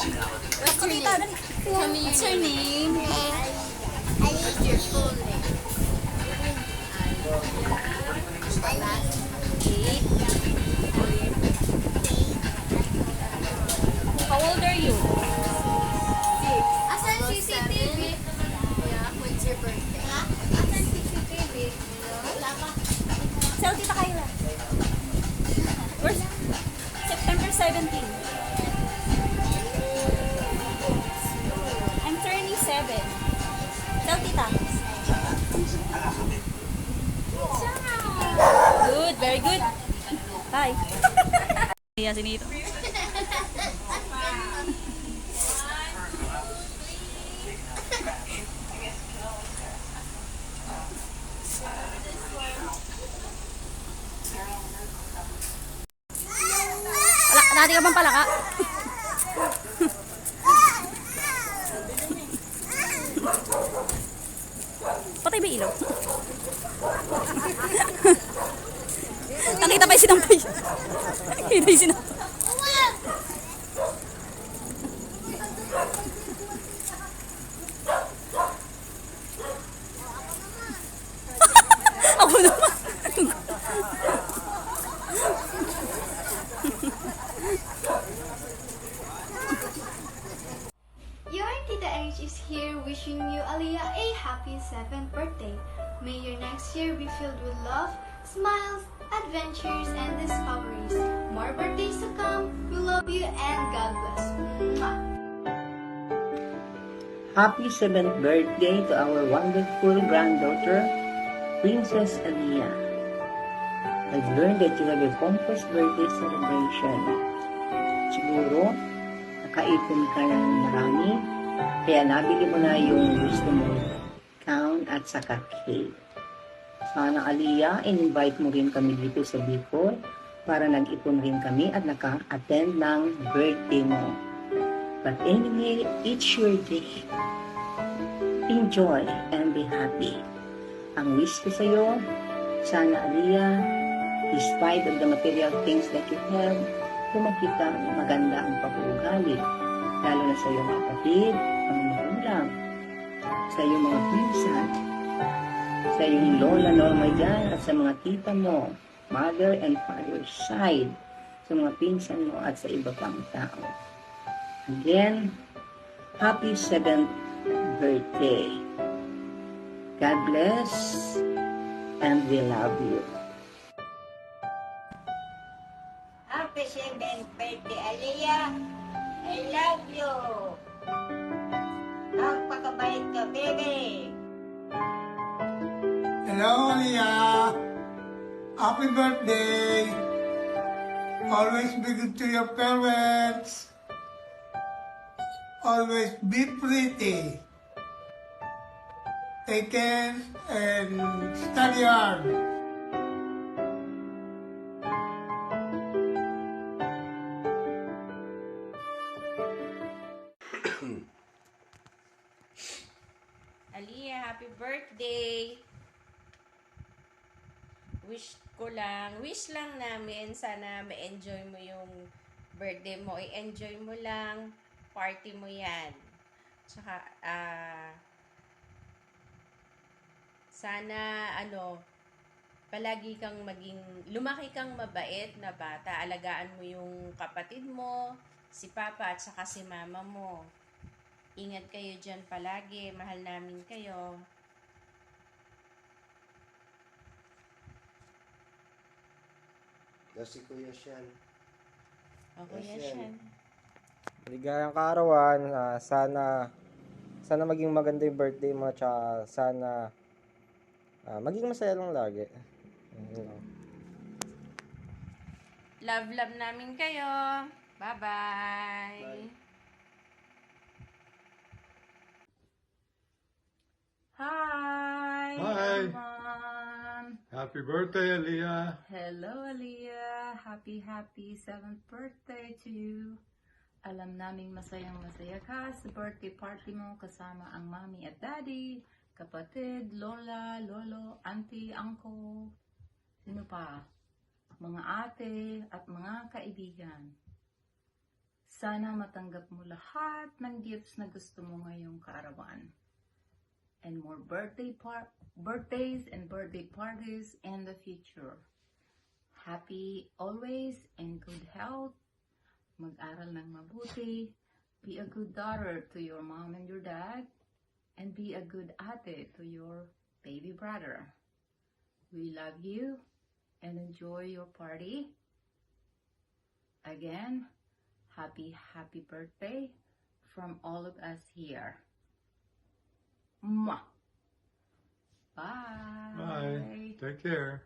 What's your name? What's your name? What's your full name? Kate. How old are you? Asan CCTV? Yeah, when's your birthday? Asan CCTV? Wala pa. Tell Tita Kyla. Where's September 17? I'm turning 7. Tell Tita. Good, very good. Bye. Iya, sini itu. Wala, dati ka bang palaka? Patay ba yung ilaw? Nakita pa yung sinampay. Nakita yung sinampay. Ako naman. Your Tita H is here wishing you, Aliyah, a happy 7th birthday. May your next year be filled with love, smiles, adventures, and discoveries. More birthdays to come. We love you and God bless. Mwah. Happy 7th birthday to our wonderful granddaughter, Princess Aliyah. I've learned that you have a pompous birthday celebration. Siguro, nakaipon ka ng marami, kaya nabili mo na yung gusto mo gown at saka cake. Sana Aliyah, in-invite mo rin kami dito sa Bicol para nag-ipon rin kami at naka-attend ng birthday mo. But anyway, it's your day. Enjoy and be happy. Ang wish ko sa'yo, sana Aliyah, despite of the material things that you have, lumaki ka maganda ang pag-uugali, lalo na sa iyong kapatid, ang magulang, sa iyong mga pinsan, sa iyong lola, norma dyan, at sa mga tita mo, mother and father's side, sa mga pinsan mo at sa iba pang tao. Again, happy 7th birthday. God bless, and we love you. Happy 7th birthday, Aliyah. I love you. Napakabait ka, baby. Hello, Aliyah. Happy birthday. Always be good to your parents. Always be pretty. Take care and study hard. Aliyah, happy birthday! Wish lang namin, sana ma-enjoy mo yung birthday mo. I-enjoy mo lang, party mo yan. Tsaka, sana, palagi kang lumaki kang mabait na bata. Alagaan mo yung kapatid mo, si Papa at saka si Mama mo. Ingat kayo dyan palagi. Mahal namin kayo. Si Kuya Sean. O, Kuya Sean. Maligayang kaarawan. Sana maging maganda yung birthday mo. Tsaka sana maging masaya lang lagi. Love namin kayo. Bye-bye. Bye. Hi! Hi. Everyone! Happy birthday, Aliyah. Hello, Aliyah! Happy 7th birthday to you! Alam naming masaya ka sa birthday party mo kasama ang mommy at daddy, kapatid, lola, lolo, auntie, uncle, sino pa? Mga ate at mga kaibigan. Sana matanggap mo lahat ng gifts na gusto mo ngayong kaarawan. And more birthdays and birthday parties in the future. Happy always and good health. Mag-aral ng mabuti. Be a good daughter to your mom and your dad. And be a good ate to your baby brother. We love you and enjoy your party. Again, happy birthday from all of us here. Mwah! Bye! Bye. Take care.